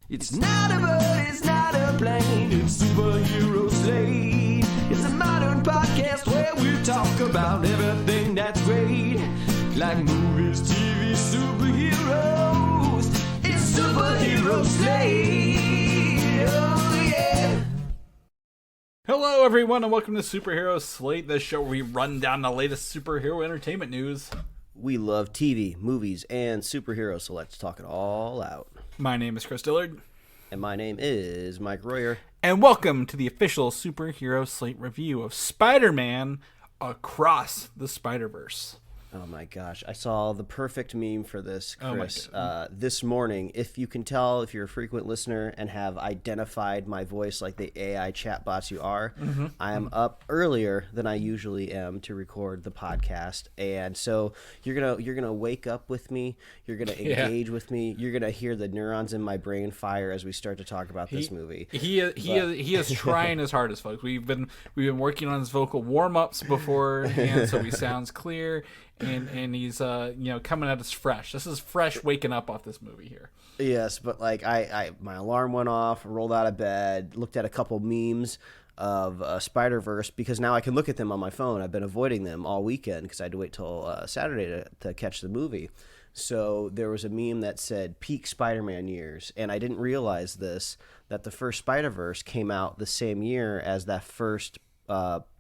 It's not a bird, it's not a plane, it's Superhero Slate. It's a modern podcast where we talk about everything that's great, like movies, TV, superheroes. It's Superhero Slate. Oh yeah. Hello everyone and welcome to Superhero Slate, the show where we run down the latest superhero entertainment news. We love TV, movies, and superheroes, so let's talk it all out. My name is Chris Dillard. And my name is Mike Royer. And welcome to the official Superhero Slate review of Spider-Man Across the Spider-Verse. Oh my gosh, I saw the perfect meme for this, Chris, Oh this morning. If you can tell, if you're a frequent listener and have identified my voice like the AI chatbots you are, I am up earlier than I usually am to record the podcast, and so you're gonna wake up with me, you're gonna engage with me, you're gonna hear the neurons in my brain fire as we start to talk about this movie. He is trying his hardest, folks. We've been working on his vocal warm-ups beforehand, so he sounds clear. And he's coming at us fresh. This is fresh waking up off this movie here. Yes, but like my alarm went off, rolled out of bed, looked at a couple memes of Spider-Verse because now I can look at them on my phone. I've been avoiding them all weekend because I had to wait till Saturday to catch the movie. So there was a meme that said peak Spider-Man years, and I didn't realize that the first Spider-Verse came out the same year as that first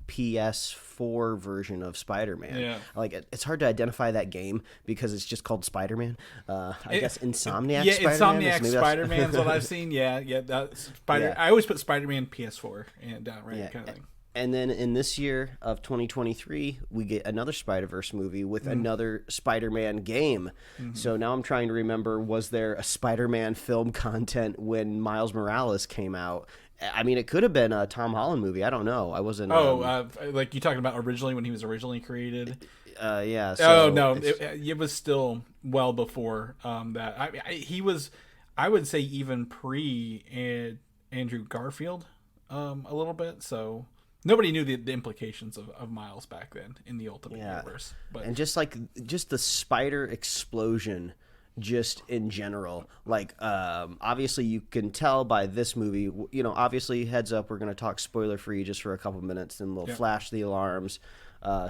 PS4 version of Spider-Man. Yeah. Like it's hard to identify that game because it's just called Spider-Man. I guess Insomniac. Yeah, Spider-Man Insomniac Spider-Man's what I've seen. Yeah. Yeah. I always put Spider-Man PS4 and down kind of thing. And then in this year of 2023, we get another Spider-Verse movie with another Spider-Man game. So now I'm trying to remember, was there a Spider-Man film content when Miles Morales came out? I mean, it could have been a Tom Holland movie. I don't know. I wasn't. Like you talking about originally when he was originally created? Yeah. So no, it was still well before that. He was, I would say, even pre Andrew Garfield, a little bit. So nobody knew the implications of Miles back then in the Ultimate Universe. But and just the spider explosion. Just in general, like obviously you can tell by this movie, obviously heads up, we're going to talk spoiler free just for a couple minutes, and we'll flash the alarms,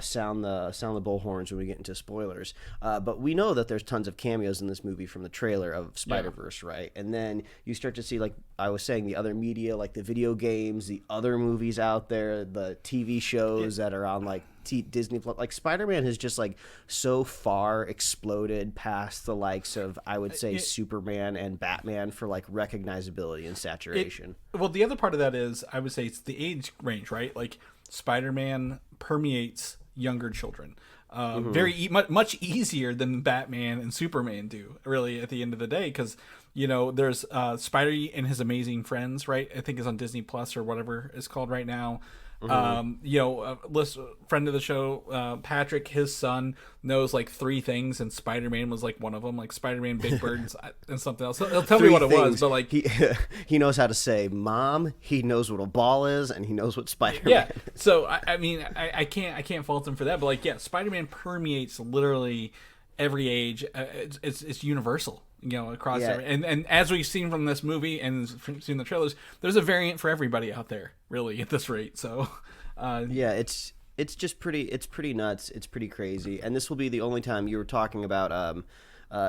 sound the bullhorns when we get into spoilers. But we know that there's tons of cameos in this movie from the trailer of Spider-Verse, right? And then you start to see, like I was saying, the other media, like the video games, the other movies out there, the TV shows that are on like Disney Plus. Like Spider-Man has just like so far exploded past the likes of, I would say, Superman and Batman for like recognizability and saturation. Well, the other part of that is, I would say, it's the age range, right? Like Spider-Man permeates younger children much easier than Batman and Superman do, really, at the end of the day, because there's Spidey and His Amazing Friends, right? I think it's on Disney Plus or whatever it's called right now. Friend of the show, Patrick, his son knows like 3 things, and Spider-Man was like one of them, like Spider-Man, Big Bird, and something else. He'll tell me what it was, but like he knows how to say mom, he knows what a ball is, and he knows what Spider-Man. Yeah. So I mean, I can't fault him for that, but like, Spider-Man permeates literally every age. It's universal. Across and as we've seen from this movie and seen the trailers, there's a variant for everybody out there, really, at this rate. So, it's just pretty nuts. It's pretty crazy. And this will be the only time. You were talking about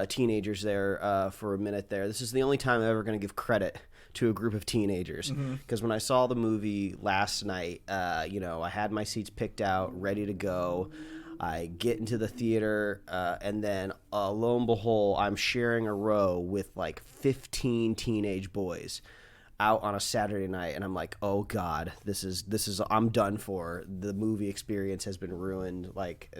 teenagers there for a minute there. This is the only time I'm ever going to give credit to a group of teenagers, because when I saw the movie last night, I had my seats picked out, ready to go. I get into the theater, and then lo and behold, I'm sharing a row with like 15 teenage boys out on a Saturday night, and I'm like, oh God, this is I'm done for. The movie experience has been ruined. Like,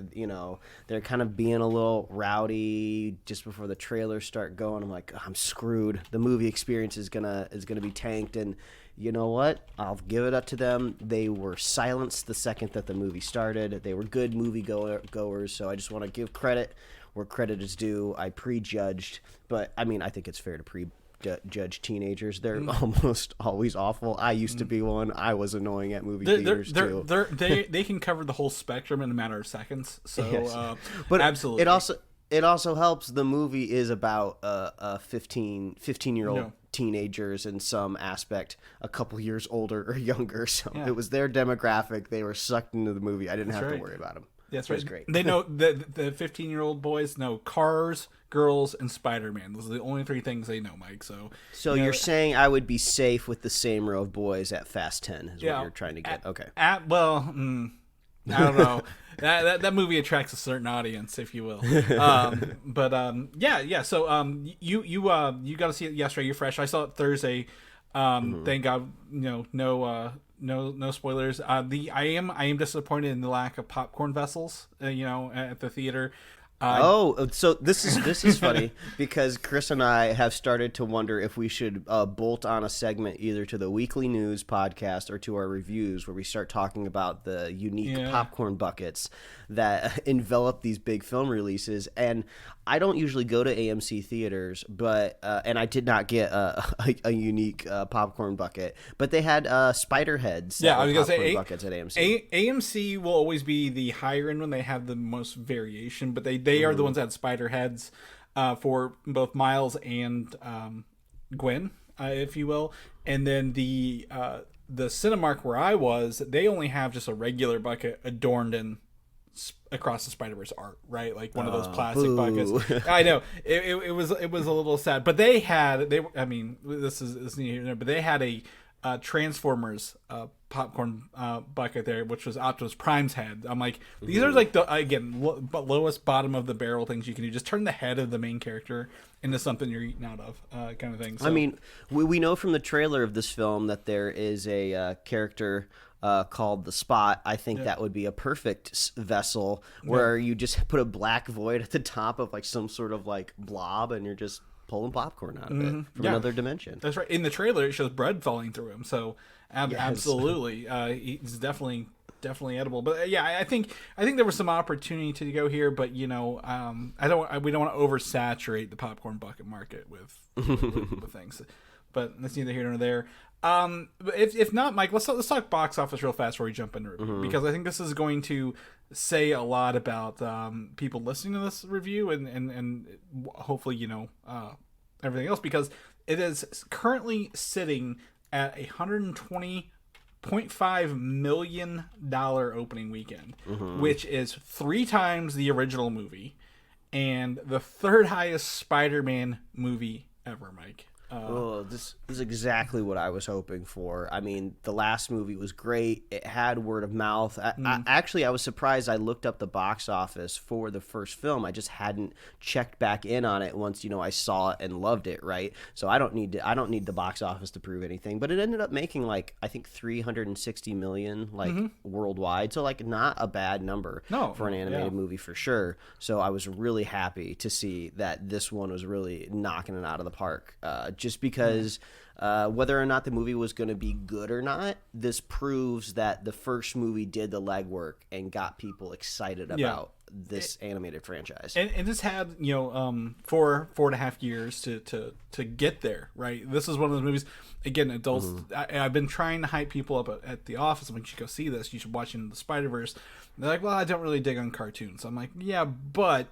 they're kind of being a little rowdy just before the trailers start going. I'm like, I'm screwed. The movie experience is gonna be tanked, and you know what? I'll give it up to them. They were silenced the second that the movie started. They were good movie goers, so I just want to give credit where credit is due. I prejudged, but I mean, I think it's fair to prejudge teenagers. They're almost always awful. I used to be one. I was annoying at movie theaters too. They can cover the whole spectrum in a matter of seconds. So, yes. But absolutely, it also helps. The movie is about a 15-year-old teenagers in some aspect a couple years older or younger. So it was their demographic. They were sucked into the movie. I didn't have to worry about them. That's right. It was great. They know the 15-year-old boys know Cars, girls, and Spider-Man. Those are the only 3 things they know, Mike. So you're saying I would be safe with the same row of boys at Fast 10 is what you're trying to get. Okay. I don't know. that movie attracts a certain audience, if you will. So you got to see it yesterday. You're fresh. I saw it Thursday. Thank God, no spoilers. I am disappointed in the lack of popcorn vessels. At the theater. So this is funny because Chris and I have started to wonder if we should bolt on a segment either to the weekly news podcast or to our reviews where we start talking about the unique popcorn buckets that envelop these big film releases. And I don't usually go to AMC theaters, but and I did not get a unique popcorn bucket, but they had spider heads. Yeah, I was gonna say buckets at AMC. AMC will always be the higher end when they have the most variation, but they are the ones that had spider heads for both Miles and Gwen, if you will. And then the Cinemark where I was, they only have just a regular bucket adorned in across the Spider-Verse art, right? Like one of those plastic buckets. I know it was a little sad, but this is near here, but they had a Transformers popcorn bucket there, which was Optimus Prime's head. I'm like, these are like the lowest bottom of the barrel things you can do. Just turn the head of the main character into something you're eating out of, kind of thing. So, I mean, we know from the trailer of this film that there is a character called the Spot. I think that would be a perfect vessel where you just put a black void at the top of like some sort of like blob, and you're just pulling popcorn out of it from another dimension. That's right. In the trailer, it shows bread falling through him. So absolutely, he's definitely edible. But I think there was some opportunity to go here, but we don't want to oversaturate the popcorn bucket market with things. But that's neither here nor there. If not, Mike, let's talk box office real fast before we jump into review, because I think this is going to say a lot about people listening to this review and hopefully everything else, because it is currently sitting at $120.5 million opening weekend, which is 3 times the original movie and the 3rd highest Spider-Man movie ever, Mike. This is exactly what I was hoping for. I mean, the last movie was great. It had word of mouth. I was surprised. I looked up the box office for the first film. I just hadn't checked back in on it once I saw it and loved it. Right. So I don't need the box office to prove anything. But it ended up making I think 360 million worldwide. So not a bad number for an animated movie for sure. So I was really happy to see that this one was really knocking it out of the park. Just because whether or not the movie was going to be good or not, this proves that the first movie did the legwork and got people excited about this animated franchise. And this had 4.5 years to get there, right? This is one of those movies. Again, adults. I've been trying to hype people up at the office. I'm like, you should go see this. You should watch Into the Spider-Verse. They're like, well, I don't really dig on cartoons. I'm like, yeah, but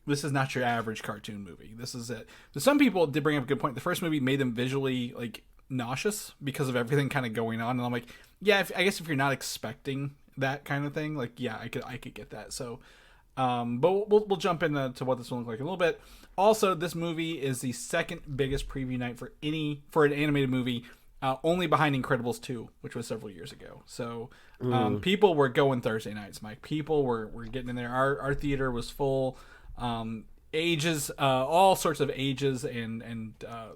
this is not your average cartoon movie. This is it. So some people did bring up a good point. The first movie made them visually nauseous because of everything kind of going on, and I'm like, yeah, I guess if you're not expecting that kind of thing, I could get that. So, but we'll jump into what this one looks like in a little bit. Also, this movie is the 2nd biggest preview night for an animated movie, only behind Incredibles 2, which was several years ago. So, people were going Thursday nights, Mike. People were getting in there. Our theater was full. Ages, all sorts of ages, and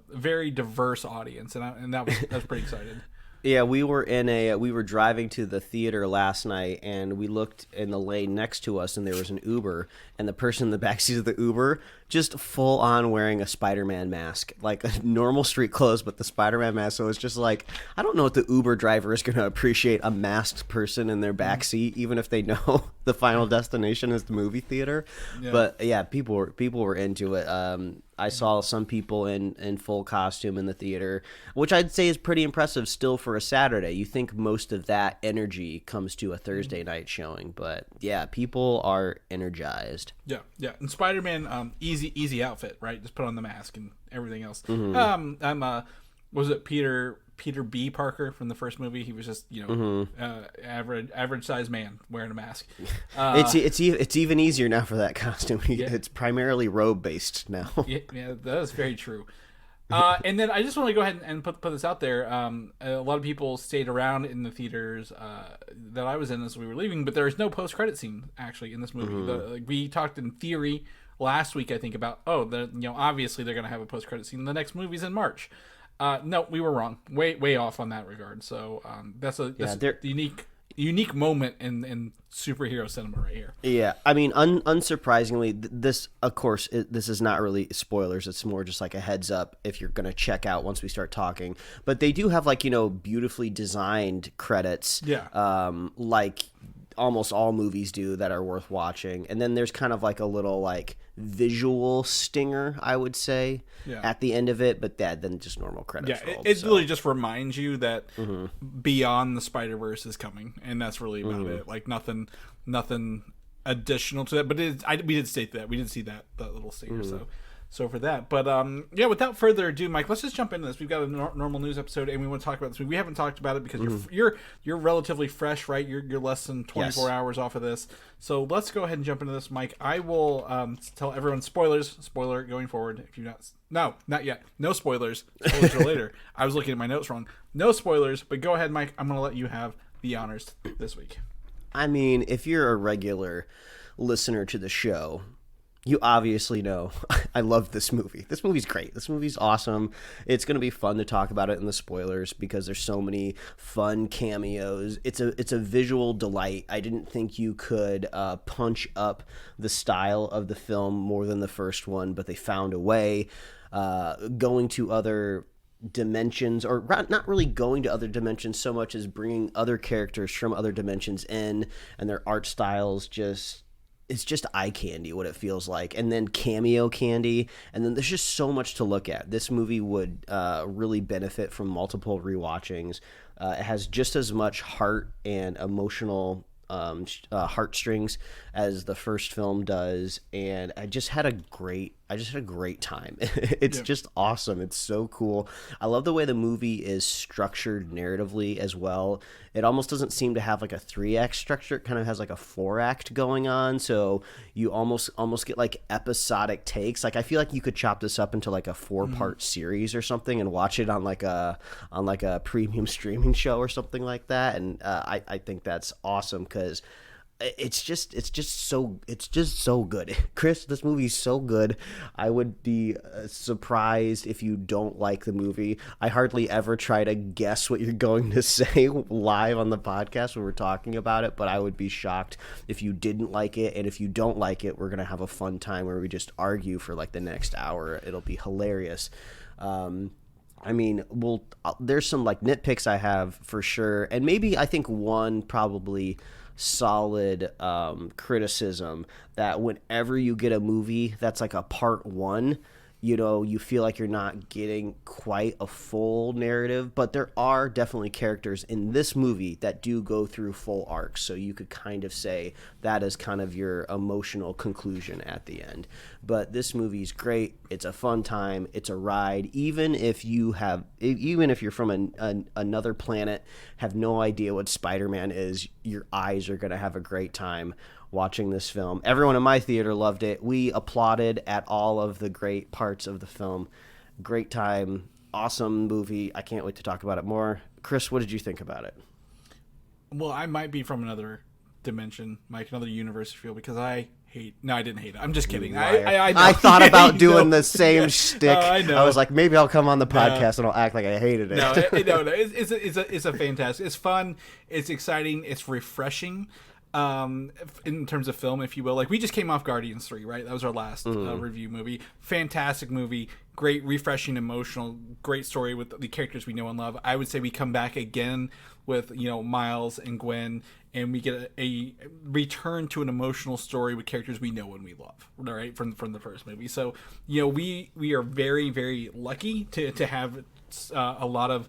very diverse audience, and that was pretty excited. Yeah, we were driving to the theater last night, and we looked in the lane next to us, and there was an Uber, and the person in the backseat of the Uber just full on wearing a Spider-Man mask, like a normal street clothes, but the Spider-Man mask. So it's just I don't know if the Uber driver is going to appreciate a masked person in their backseat, even if they know the final destination is the movie theater. Yeah. But yeah, people were into it. I saw some people in full costume in the theater, which I'd say is pretty impressive still for a Saturday. You think most of that energy comes to a Thursday night showing, but yeah, people are energized. Yeah. And Spider-Man, easy easy outfit, right? Just put on the mask and everything else. Mm-hmm. Was it Peter B. Parker from the first movie? He was just average sized man wearing a mask. It's even easier now for that costume. It's primarily robe based now. yeah, that is very true. And then I just want to go ahead and put this out there. A lot of people stayed around in the theaters that I was in as we were leaving, but there is no post-credit scene actually in this movie. Mm-hmm. We talked in theory last week, I think, about obviously they're going to have a post-credit scene. The next movie's in March. No, we were wrong. Way off on that regard. So that's a unique moment in superhero cinema right here. Yeah, I mean, unsurprisingly, this, of course, this is not really spoilers. It's more just like a heads up if you're going to check out once we start talking. But they do have beautifully designed credits. Yeah. Like almost all movies do that are worth watching. And then there's kind of like a little visual stinger, I would say, at the end of it, but then just normal credits. Yeah, it really just reminds you that Beyond the Spider-Verse is coming, and that's really about it. Like nothing additional to that, but we did state that. We did see that little stinger, so for that. But without further ado, Mike, let's just jump into this. We've got a normal news episode, and we want to talk about this. We haven't talked about it because you're relatively fresh, right? You're less than 24 hours off of this. So let's go ahead and jump into this, Mike. I will tell everyone spoiler going forward. If you're not yet. No spoilers. Spoilers are later. I was looking at my notes wrong. No spoilers, but go ahead, Mike. I'm going to let you have the honors this week. I mean, if you're a regular listener to the show, you obviously know I love this movie. This movie's great. This movie's awesome. It's going to be fun to talk about it in the spoilers because there's so many fun cameos. It's a visual delight. I didn't think you could punch up the style of the film more than the first one, but they found a way. Going to other dimensions, or not really going to other dimensions so much as bringing other characters from other dimensions in, and their art styles it's just eye candy what it feels like, and then cameo candy, and then there's just so much to look at. This movie would really benefit from multiple rewatchings. It has just as much heart and emotional heartstrings as the first film does, and I just had a great time. It's just awesome. It's so cool. I love the way the movie is structured narratively as well. It almost doesn't seem to have like a 3-act structure. It kind of has like a 4-act going on, so you almost get like episodic takes. Like I feel like you could chop this up into like a 4-part series or something and watch it on like a premium streaming show or something like that. And I think that's awesome because it's just so good. Chris, this movie's so good. I would be surprised if you don't like the movie. I hardly ever try to guess what you're going to say live on the podcast when we're talking about it, but I would be shocked if you didn't like it. And if you don't like it, we're going to have a fun time where we just argue for like the next hour. It'll be hilarious. I mean, there's some like nitpicks I have for sure. And maybe I think one probably solid criticism that whenever you get a movie that's like a part 1, you feel like you're not getting quite a full narrative, but there are definitely characters in this movie that do go through full arcs, so you could kind of say that is kind of your emotional conclusion at the end. But this movie's great. It's a fun time. It's a ride. Even if you're from another planet, have no idea what Spider-Man is, your eyes are going to have a great time watching this film. Everyone in my theater loved it. We applauded at all of the great parts of the film. Great time. Awesome movie. I can't wait to talk about it more. Chris, what did you think about it? Well, I might be from another dimension, Mike, another universe feel, because I didn't hate it. I'm just kidding. I thought about doing the same shtick. I know. I was like, maybe I'll come on the podcast and I'll act like I hated it. No. It's a fantastic. It's fun. It's exciting. It's refreshing. In terms of film, if you will. Like, we just came off Guardians 3, right? That was our last review movie. Fantastic movie. Great, refreshing, emotional, great story with the characters we know and love. I would say we come back again with, Miles and Gwen, and we get a return to an emotional story with characters we know and we love, right? From the first movie. So, we are very, very lucky to have a lot of,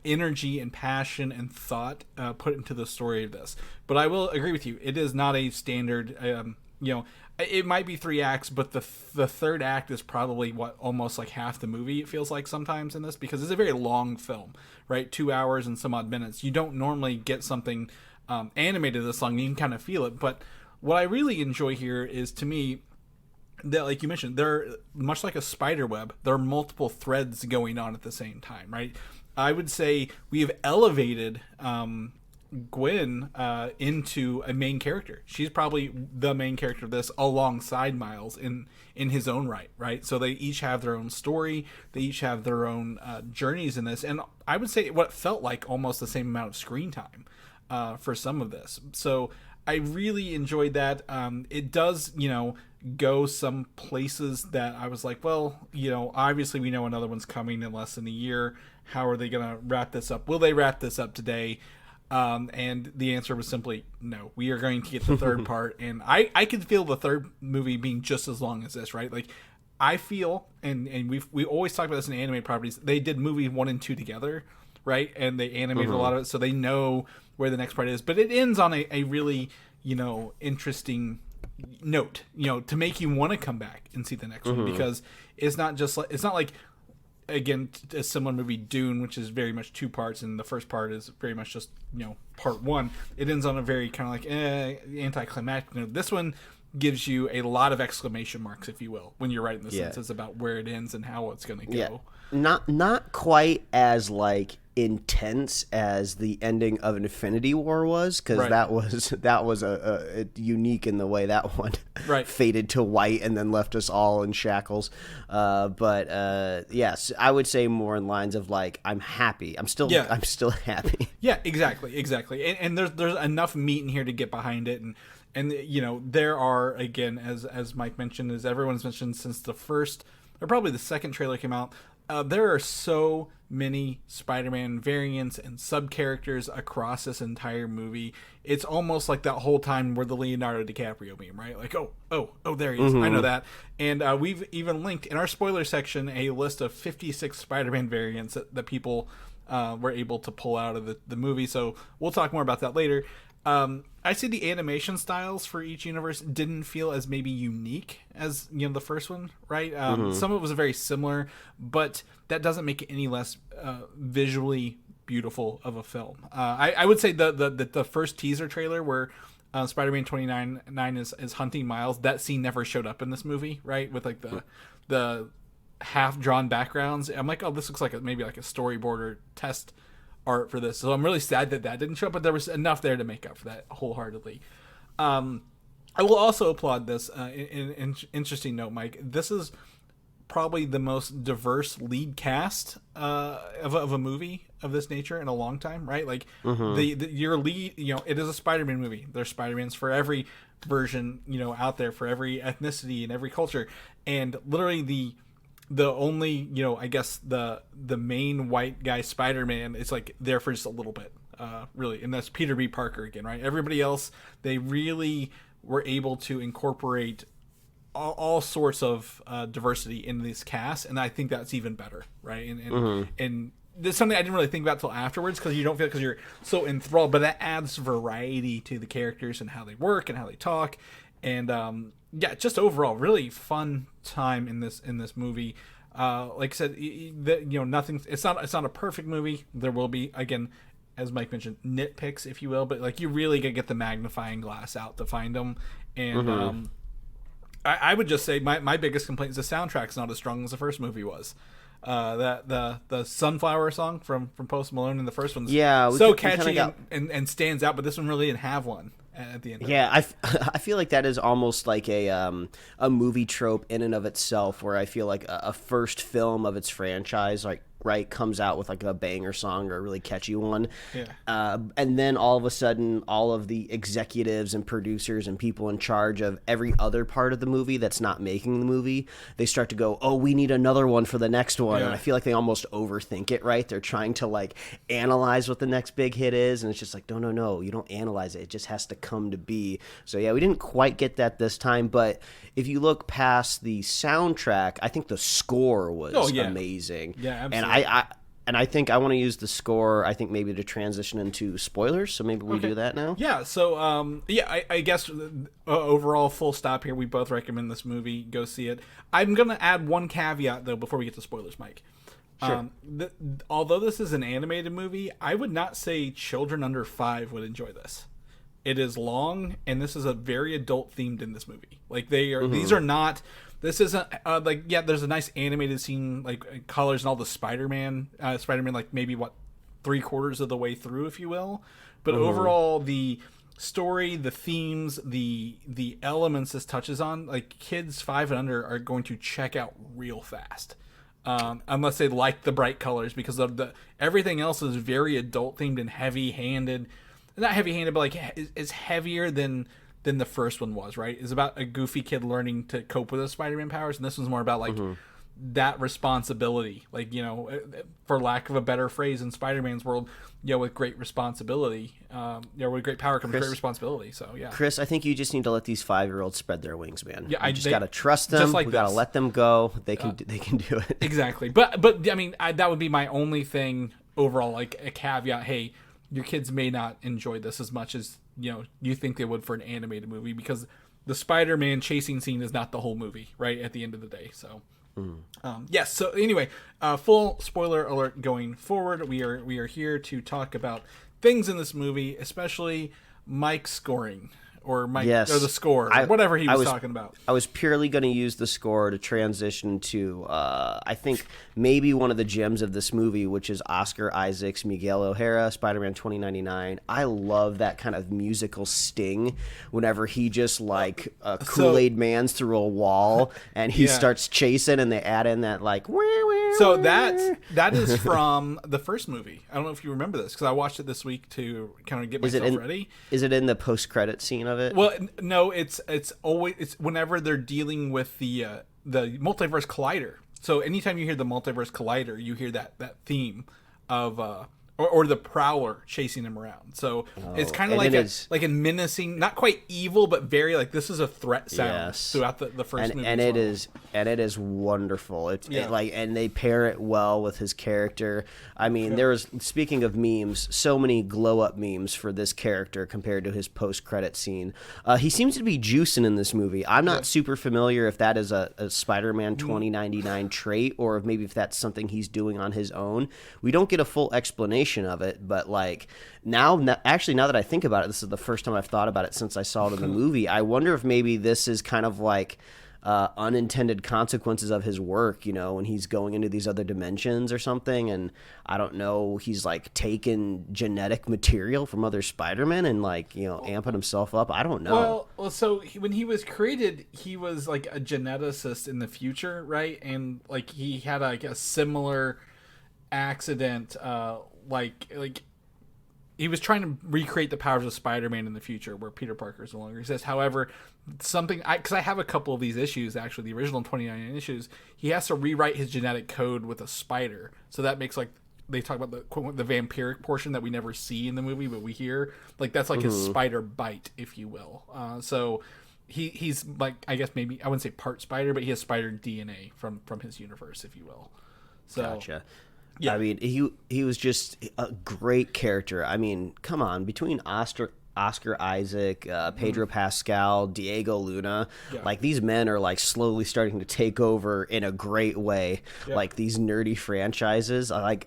energy and passion and thought put into the story of this. But I will agree with you, it is not a standard it might be 3 acts, but the third act is probably almost like half the movie. It feels like sometimes in this, because it's a very long film, right? 2 hours and some odd minutes. You don't normally get something animated this long. You can kind of feel it. But what I really enjoy here is, to me, that, like you mentioned, they're much like a spider web. There are multiple threads going on at the same time, right? I would say we have elevated Gwen into a main character. She's probably the main character of this, alongside Miles in his own right? So they each have their own story. They each have their own journeys in this, and I would say what felt like almost the same amount of screen time for some of this. So I really enjoyed that. It does, go some places that I was like, well, obviously we know another one's coming in less than a year. How are they going to wrap this up? Will they wrap this up today? And the answer was simply no. We are going to get the third part, and I could feel the third movie being just as long as this, right? Like, I feel, and we always talk about this in animated properties. They did movie 1 and 2 together, right? And they animated a lot of it, so they know where the next part is. But it ends on a really interesting note, to make you want to come back and see the next one, because it's not like again, a similar movie, Dune, which is very much 2 parts, and the first part is very much just part 1. It ends on a very kind of like anticlimactic. This one gives you a lot of exclamation marks, if you will, when you're writing the sentences about where it ends and how it's going to go. Not quite as like intense as the ending of Infinity War was, because that was a unique in the way that one faded to white and then left us all in shackles. But yes, I would say more in lines of like, I'm happy. I'm still happy. Yeah, exactly. And there's enough meat in here to get behind it, and there are, again, as Mike mentioned, as everyone's mentioned, since the first or probably the second trailer came out, there are so many Spider-Man variants and sub-characters across this entire movie. It's almost like that whole time where the Leonardo DiCaprio meme, right? Like, oh, there he is. I know that. And we've even linked in our spoiler section a list of 56 Spider-Man variants that people were able to pull out of the movie. So we'll talk more about that later. I see the animation styles for each universe didn't feel as maybe unique as the first one, right? Some of it was very similar, but that doesn't make it any less visually beautiful of a film. I would say the first teaser trailer where Spider-Man 29 is hunting Miles, that scene never showed up in this movie, right? With like the half drawn backgrounds. I'm like, oh, this looks like maybe like a storyboard or test art for this. So I'm really sad that didn't show up, but there was enough there to make up for that wholeheartedly. I will also applaud this in interesting note, Mike. This is probably the most diverse lead cast of a movie of this nature in a long time, right? Like your lead, it is a Spider-Man movie. There's Spider-Mans for every version, out there, for every ethnicity and every culture, and literally the only, I guess the main white guy Spider-Man is like there for just a little bit, really, and that's Peter B. Parker again, right? Everybody else, they really were able to incorporate all sorts of diversity in this cast, and I think that's even better, right? And this is something I didn't really think about till afterwards, because you don't feel, because you're so enthralled, but that adds variety to the characters and how they work and how they talk, and just overall really fun time in this movie. Like I said, nothing. It's not a perfect movie. There will be, again, as Mike mentioned, nitpicks, if you will, but like you really gotta get the magnifying glass out to find them. And I would just say my biggest complaint is the soundtrack's not as strong as the first movie was. That the Sunflower song from Post Malone in the first one's so catchy and stands out, but this one really didn't have one at the end. I feel like that is almost like a movie trope in and of itself, where I feel like a first film of its franchise, like, right, comes out with like a banger song or a really catchy one, and then all of a sudden all of the executives and producers and people in charge of every other part of the movie that's not making the movie, they start to go, oh, we need another one for the next one. And I feel like they almost overthink it, right? They're trying to like analyze what the next big hit is, and it's just like, no, you don't analyze it just has to come to be. So we didn't quite get that this time, but if you look past the soundtrack, I think the score was amazing. Absolutely. And And I think I want to use the score, I think maybe to transition into spoilers. So maybe we do that now. Yeah. So, I guess overall, full stop here. We both recommend this movie. Go see it. I'm going to add one caveat, though, before we get to spoilers, Mike. Sure. Although this is an animated movie, I would not say children under 5 would enjoy this. It is long, and this is a very adult themed in this movie. Like they are, these are not. This isn't there's a nice animated scene, like colors and all the Spider-Man, like maybe 3/4 of the way through, if you will. But overall, the story, the themes, the elements this touches on, like kids 5 and under are going to check out real fast. Unless they like the bright colors, because of everything else is very adult themed and heavy handed. Not heavy handed, but like is heavier than the first one was, right? It's about a goofy kid learning to cope with his Spider-Man powers, and this one's more about like that responsibility, like, you know, for lack of a better phrase, in Spider-Man's world, you know, with great responsibility, with great power comes great responsibility. So yeah, Chris, I think you just need to let these 5-year-olds spread their wings, man. Yeah, you just gotta trust them. Like we gotta let them go. They can do it. Exactly. But I mean, that would be my only thing overall, like a caveat. Hey, your kids may not enjoy this as much as, you know, you think they would for an animated movie, because the Spider-Man chasing scene is not the whole movie, right? At the end of the day. So, yes. So anyway, full spoiler alert going forward. We are here to talk about things in this movie, especially Mike's scoring. Or Mike, or the score, whatever he was talking about. I was purely going to use the score to transition to, I think, maybe one of the gems of this movie, which is Oscar Isaac's Miguel O'Hara, Spider-Man 2099. I love that kind of musical sting whenever he just, like, Kool-Aid Man's through a wall, and he starts chasing, and they add in that, like, So that is from the first movie. I don't know if you remember this, because I watched it this week to kind of get myself ready. Is it in the post-credit scene of it? Well, no, it's whenever they're dealing with the multiverse collider. So anytime you hear the multiverse collider, you hear that theme of or the Prowler chasing him around. So it's kind of like a menacing, not quite evil, but very like this is a threat sound throughout the first movie. And it is wonderful. And they pair it well with his character. I mean, there was, speaking of memes, so many glow up memes for this character compared to his post credit scene. He seems to be juicing in this movie. I'm not super familiar if that is a Spider-Man 2099 trait, or if maybe if that's something he's doing on his own. We don't get a full explanation of it, but like now that I think about it, this is the first time I've thought about it since I saw it in the movie. I wonder if maybe this is kind of like unintended consequences of his work, you know, when he's going into these other dimensions or something, and I don't know, he's like taking genetic material from other Spider-Men and like, you know, amping himself up. I don't know. Well, so when he was created, he was like a geneticist in the future, right? And like he had like a similar accident, like he was trying to recreate the powers of Spider-Man in the future, where Peter Parker no longer exists. However, because I have a couple of these issues, actually, the original 29 issues, he has to rewrite his genetic code with a spider. So that makes, like, they talk about the vampiric portion that we never see in the movie, but we hear. Like, that's like his spider bite, if you will. So he's, like, I guess maybe, I wouldn't say part spider, but he has spider DNA from his universe, if you will. So, gotcha. Yeah. I mean, he was just a great character. I mean, come on, between Oscar Isaac, Pedro Pascal, Diego Luna, like these men are like slowly starting to take over in a great way. Like these nerdy franchises, I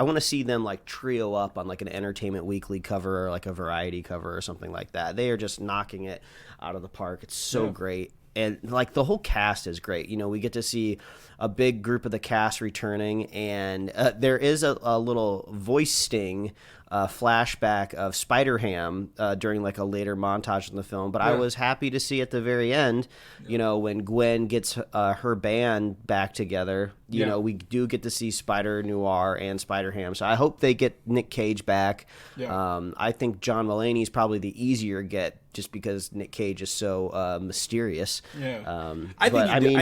want to see them like trio up on like an Entertainment Weekly cover or like a Variety cover or something like that. They are just knocking it out of the park. It's so great. And like the whole cast is great. You know, we get to see a big group of the cast returning, and there is a little voice sting flashback of Spider-Ham during like a later montage in the film. But I was happy to see at the very end, you know, when Gwen gets her band back together, you know, we do get to see Spider-Noir and Spider-Ham. So I hope they get Nick Cage back. I think John Mulaney's probably the easier get, just because Nick Cage is so mysterious. I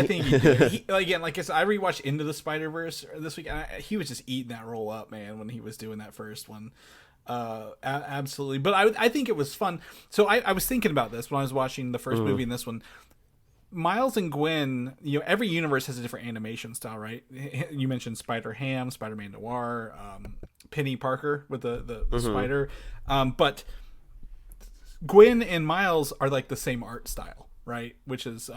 think he did. Again, like I said, I rewatched Into the Spider-Verse this week, and he was just eating that role up, man, when he was doing that first one. Absolutely. But I think it was fun. So I was thinking about this when I was watching the first movie and this one. Miles and Gwen, every universe has a different animation style, right? You mentioned Spider-Ham, Spider-Man Noir, Penny Parker with the spider. But Gwen and Miles are like the same art style, right? Which is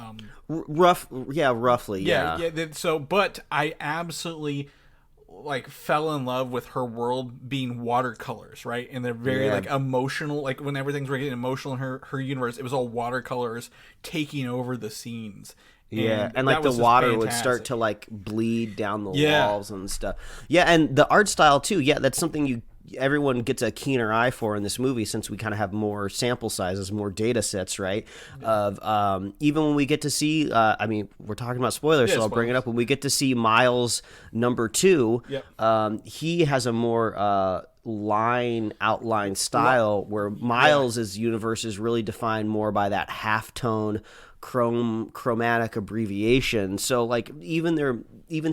roughly. Yeah. So, but I absolutely like fell in love with her world being watercolors, right? And they're very like emotional. Like when everything's getting emotional in her universe, it was all watercolors taking over the scenes. And like the water would start to like bleed down the walls and stuff. Yeah, and the art style too. Yeah, that's something everyone gets a keener eye for in this movie, since we kind of have more sample sizes, more data sets, right? Of even when we get to see, we're talking about spoilers, so I'll bring it up. When we get to see Miles number 2, he has a more outline style, where Miles' universe is really defined more by that halftone chromatic abbreviation. So like even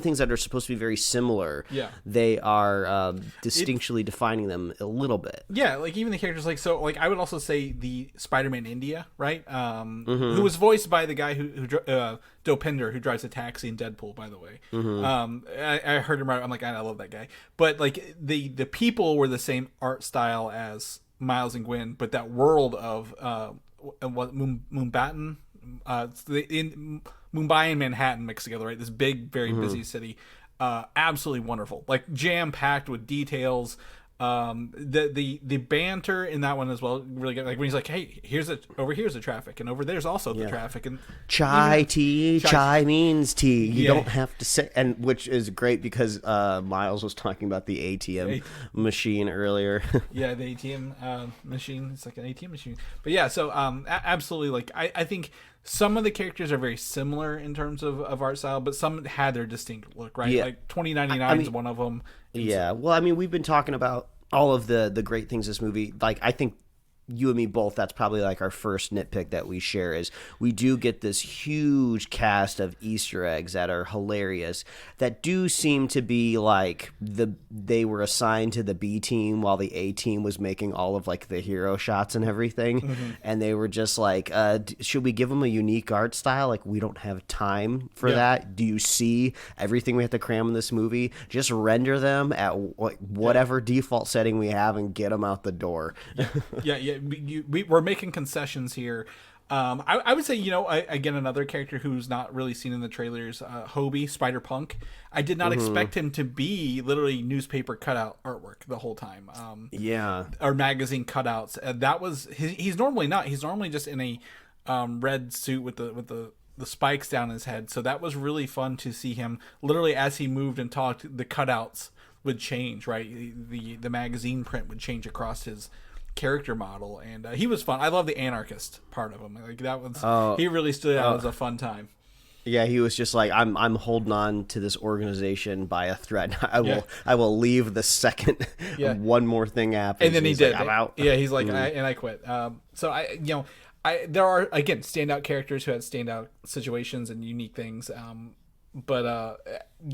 things that are supposed to be very similar, they are distinctly defining them a little bit. Yeah, like even the characters, like, so like I would also say the Spider-Man India, right? Who was voiced by the guy who Dopinder, who drives a taxi in Deadpool, by the way. I heard him. I'm like, I love that guy. But like the people were the same art style as Miles and Gwen, but that world of Mumbai and Manhattan mixed together, right? This big, very busy city, absolutely wonderful, like jam packed with details. The banter in that one as well, really good. Like when he's like, "Hey, over here's the traffic, and over there's also the traffic." And chai means tea. You don't have to say, and which is great because Miles was talking about the ATM machine earlier. The ATM machine. It's like an ATM machine. But yeah, so absolutely. Like I think some of the characters are very similar in terms of art style, but some had their distinct look, right? Yeah. Like 2099 is one of them. Yeah. Well, I mean, we've been talking about all of the great things this movie. Like, I think you and me both, that's probably like our first nitpick that we share, is we do get this huge cast of Easter eggs that are hilarious, that do seem to be like they were assigned to the B team while the A team was making all of like the hero shots and everything. And they were just like, should we give them a unique art style? Like, we don't have time for that. Do you see everything we have to cram in this movie? Just render them at whatever default setting we have and get them out the door. We're making concessions here. I would say, again, another character who's not really seen in the trailers, Hobie, Spider-Punk. I did not expect him to be literally newspaper cutout artwork the whole time. Or magazine cutouts. That was he's normally not. He's normally just in a red suit with the spikes down his head. So that was really fun to see him literally as he moved and talked. The cutouts would change, right? The magazine print would change across his character model, and he was fun. I love the anarchist part of him. Like that was he really stood out as a fun time. Yeah, he was just like, I'm holding on to this organization by a thread. I will leave the second one more thing happens. And then he did. Like, I'm out. Yeah, he's like, I quit. So there are, again, standout characters who had standout situations and unique things. But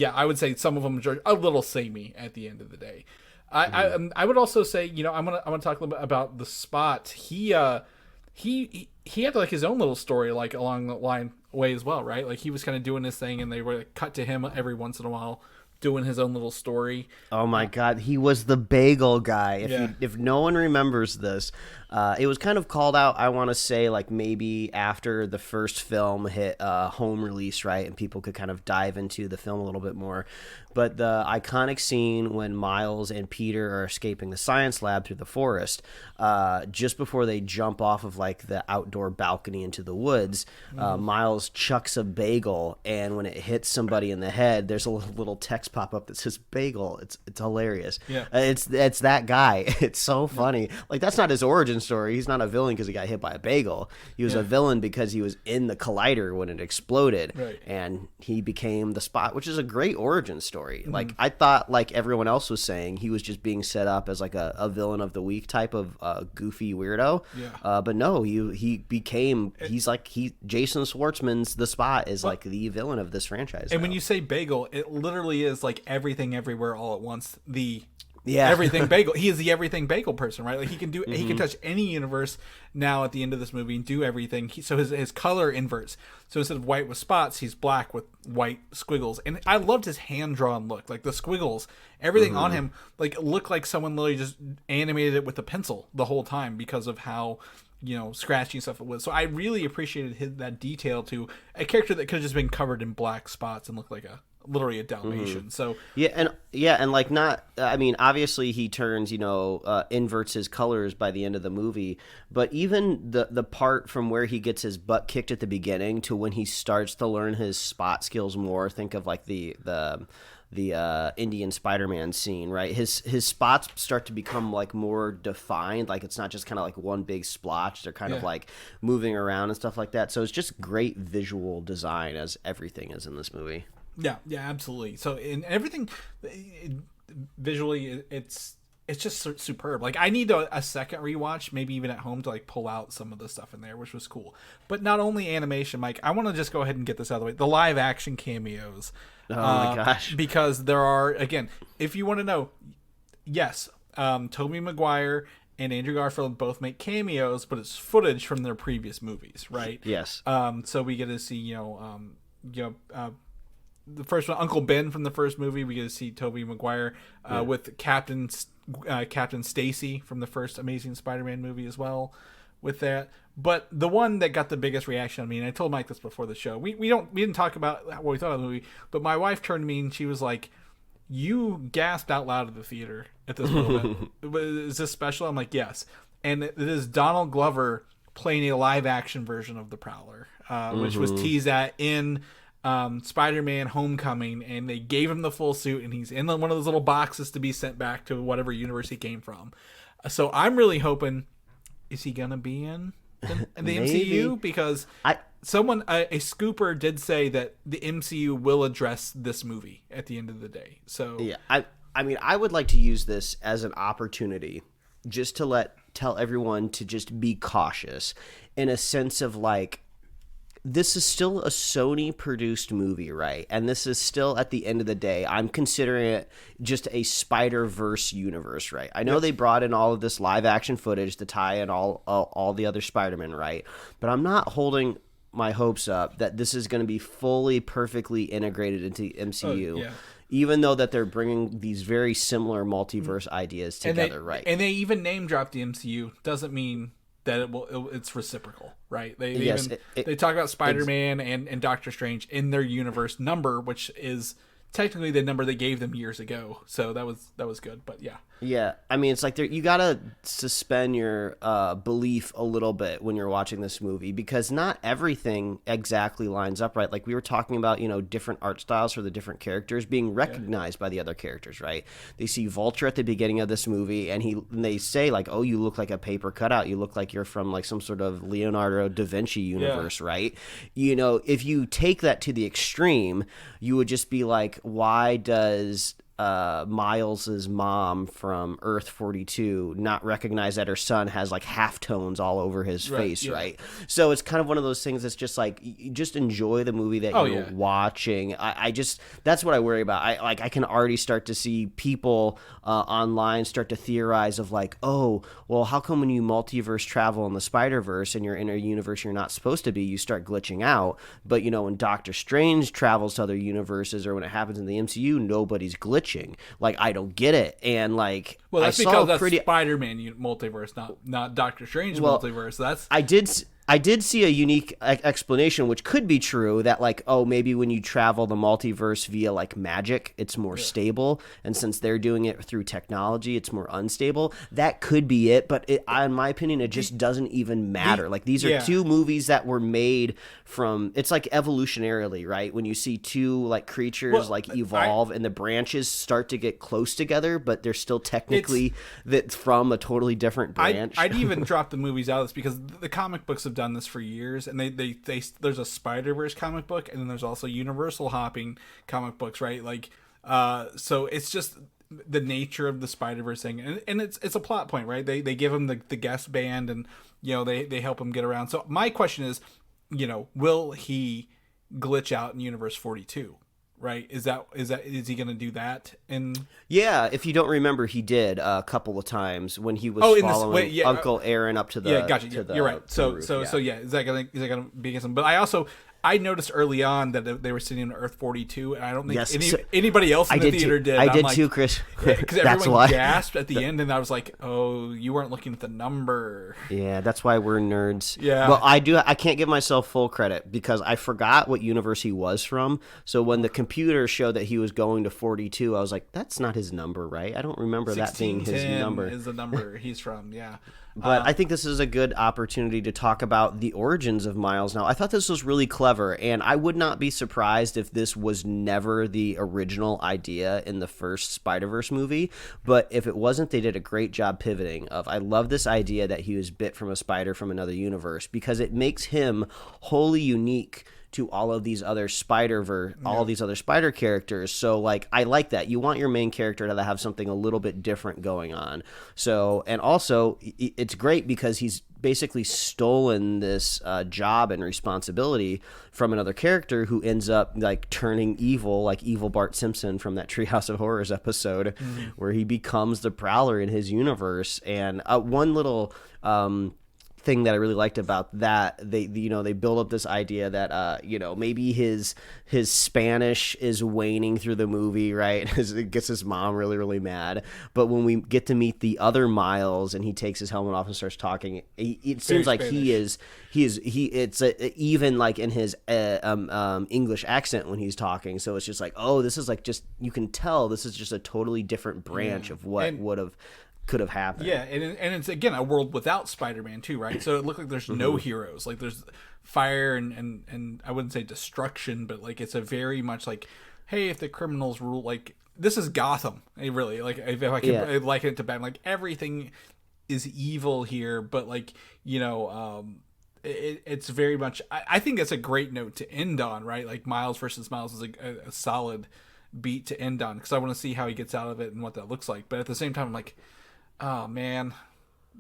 I would say some of them are a little samey at the end of the day. I would also say, I'm gonna talk a little bit about the Spot. He had like his own little story, like along the way as well, right? Like he was kind of doing this thing, and they were like, cut to him every once in a while doing his own little story. Oh my God, he was the bagel guy. If no one remembers this, it was kind of called out, I want to say, like maybe after the first film hit home release, right? And people could kind of dive into the film a little bit more. But the iconic scene when Miles and Peter are escaping the science lab through the forest, just before they jump off of like the outdoor balcony into the woods, Miles chucks a bagel, and when it hits somebody in the head, there's a little text pop up that says bagel. It's hilarious. It's that guy. It's so funny. Like, that's not his origin story. He's not a villain because he got hit by a bagel. He was a villain because he was in the collider when it exploded, and he became the Spot, which is a great origin story. Like, I thought, like everyone else was saying, he was just being set up as like a villain of the week type of goofy weirdo. But no, he's Jason Schwartzman's The Spot is like the villain of this franchise. And when you say bagel, it literally is like everything everywhere all at once. The Yeah. Everything bagel. He is the everything bagel person, right? Like he can do, he can touch any universe now at the end of this movie and do everything. So his color inverts. So instead of white with spots, he's black with white squiggles. And I loved his hand drawn look, like the squiggles, everything on him, like looked like someone literally just animated it with a pencil the whole time because of how, scratchy stuff it was. So I really appreciated that detail to a character that could have just been covered in black spots and looked like literally a Dalmatian. So and like not. I mean, obviously he turns, inverts his colors by the end of the movie. But even the part from where he gets his butt kicked at the beginning to when he starts to learn his spot skills more. Think of like the Indian Spider-Man scene, right? His spots start to become like more defined. Like it's not just kind of like one big splotch. They're kind of like moving around and stuff like that. So it's just great visual design, as everything is in this movie. Yeah, absolutely. So in everything, visually, it's just superb. Like I need a second rewatch, maybe even at home, to like pull out some of the stuff in there, which was cool. But not only animation, Mike. I want to just go ahead and get this out of the way. The live action cameos. Oh my gosh! Because there are, again, if you want to know, yes, Tobey Maguire and Andrew Garfield both make cameos, but it's footage from their previous movies, right? Yes. So we get to see, the first one, Uncle Ben from the first movie. We get to see Tobey Maguire with Captain Stacy from the first Amazing Spider-Man movie as well. With that, but the one that got the biggest reaction on me, and I told Mike this before the show, we didn't talk about what we thought of the movie, but my wife turned to me and she was like, "You gasped out loud at the theater at this moment. Is this special?" I'm like, "Yes," and it is Donald Glover playing a live action version of the Prowler, which was teased at in Spider-Man Homecoming, and they gave him the full suit, and he's in one of those little boxes to be sent back to whatever universe he came from. So I'm really hoping, is he gonna be in the MCU? Because a scooper did say that the MCU will address this movie at the end of the day. So yeah, I mean, I would like to use this as an opportunity just to tell everyone to just be cautious, in a sense of like, this is still a Sony-produced movie, right? And this is still, at the end of the day, I'm considering it just a Spider-Verse universe, right? I know they brought in all of this live-action footage to tie in all the other Spider-Men, right? But I'm not holding my hopes up that this is going to be fully, perfectly integrated into the MCU. Even though that they're bringing these very similar multiverse ideas together, right? And they even name-drop the MCU. Doesn't mean that it's reciprocal, right? They talk about Spider-Man and Doctor Strange in their universe number, which is technically the number they gave them years ago. So that was good, but yeah. Yeah, I mean, it's like you gotta suspend your belief a little bit when you're watching this movie, because not everything exactly lines up right. Like we were talking about, different art styles for the different characters being recognized by the other characters, right? They see Vulture at the beginning of this movie, and they say like, "Oh, you look like a paper cutout. You look like you're from like some sort of Leonardo da Vinci universe," right? If you take that to the extreme, you would just be like, why does Miles's mom from Earth 42 not recognize that her son has like halftones all over his face, right? So it's kind of one of those things that's just like, you just enjoy the movie that you're watching. I just, that's what I worry about. I can already start to see people online start to theorize of like, oh, well, how come when you multiverse travel in the Spider-Verse and you're in a universe you're not supposed to be, you start glitching out, but when Doctor Strange travels to other universes, or when it happens in the MCU, nobody's glitching. Like, I don't get it. And like, well, that's because that's Spider-Man multiverse, not Doctor Strange multiverse. That's I did see a unique explanation, which could be true, that like, oh, maybe when you travel the multiverse via like magic, it's more stable, and since they're doing it through technology, it's more unstable. That could be it, but in my opinion, it just doesn't even matter. Like, these are two movies that were made from, it's like evolutionarily, right? When you see two like creatures evolve and the branches start to get close together, but they're still technically from a totally different branch. I'd even drop the movies out of this, because the comic books have done this for years, and they there's a Spider-Verse comic book, and then there's also Universal hopping comic books, right? Like, so it's just the nature of the Spider-Verse thing, and it's a plot point, right? They give him the guest band, and they help him get around. So my question is, will he glitch out in Universe 42? right? Is he going to do that? Yeah, if you don't remember, he did a couple of times when he was following Uncle Aaron up to the. Yeah, gotcha. You're right. So is that gonna be against him? But I noticed early on that they were sitting in Earth 42, and I don't think anybody else in the theater did. I did too, Chris. Because everyone gasped at the end, and I was like, "Oh, you weren't looking at the number." Yeah, that's why we're nerds. Yeah. Well, I can't give myself full credit because I forgot what universe he was from. So when the computer showed that he was going to 42, I was like, "That's not his number, right? I don't remember that being his number." Is the number he's from? Yeah. But I think this is a good opportunity to talk about the origins of Miles now. I thought this was really clever, and I would not be surprised if this was never the original idea in the first Spider-Verse movie. But if it wasn't, they did a great job pivoting. I love this idea that he was bit from a spider from another universe because it makes him wholly unique to all of these other all these other spider characters. So like I like that. You want your main character to have something a little bit different going on. So, and also it's great because he's basically stolen this job and responsibility from another character who ends up like turning evil, like evil Bart Simpson from that Treehouse of Horrors episode, where he becomes the Prowler in his universe. And one little thing that I really liked about that, they build up this idea that maybe his Spanish is waning through the movie, right? It gets his mom really, really mad. But when we get to meet the other Miles and he takes his helmet off and starts talking, it seems like Spanish. It's even like in his English accent when he's talking. So it's just like, oh, this is like just, you can tell this is just a totally different branch of what could have happened. Yeah, and it's again a world without Spider-Man too, right? So it looked like there's no heroes. Like there's fire and I wouldn't say destruction, but like it's a very much like, hey, if the criminals rule, like this is Gotham. Really, like if I can liken it to Batman, like everything is evil here, but like it's very much. I think it's a great note to end on, right? Like Miles versus Miles is a solid beat to end on because I want to see how he gets out of it and what that looks like. But at the same time, I'm like, oh man,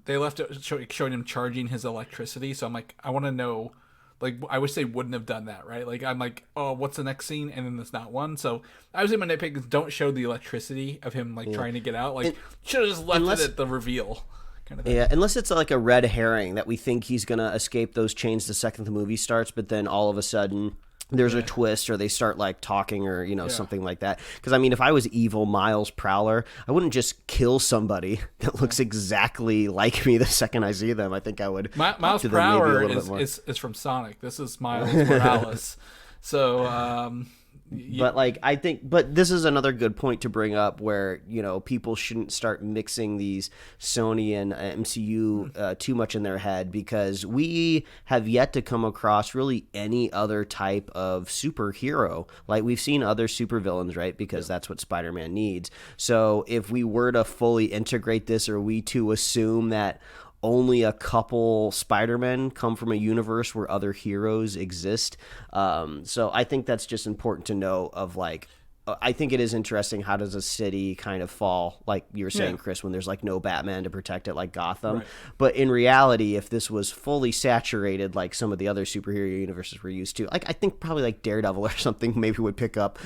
they left it showing him charging his electricity. So I'm like, I want to know, like, I wish they wouldn't have done that, right? Like, I'm like, oh, what's the next scene? And then there's not one. So I would say my nitpick is don't show the electricity of him like trying to get out. Like, should have just left it at the reveal. Kind of thing. Yeah, unless it's like a red herring that we think he's gonna escape those chains the second the movie starts, but then all of a sudden there's a twist or they start like talking or something like that. Because I mean, if I was evil Miles Prowler, I wouldn't just kill somebody that looks exactly like me the second I see them. I think I would. Miles Prowler is from Sonic. This is Miles Morales. So but this is another good point to bring up where, people shouldn't start mixing these Sony and MCU too much in their head, because we have yet to come across really any other type of superhero. Like we've seen other supervillains, right? Because that's what Spider-Man needs. So if we were to fully integrate this, or we to assume that only a couple Spider-Men come from a universe where other heroes exist. So I think that's just important to know of like, I think it is interesting. How does a city kind of fall, like you were saying, Chris, when there's like no Batman to protect it, like Gotham? Right. But in reality, if this was fully saturated, like some of the other superhero universes we're used to, like I think probably like Daredevil or something maybe would pick up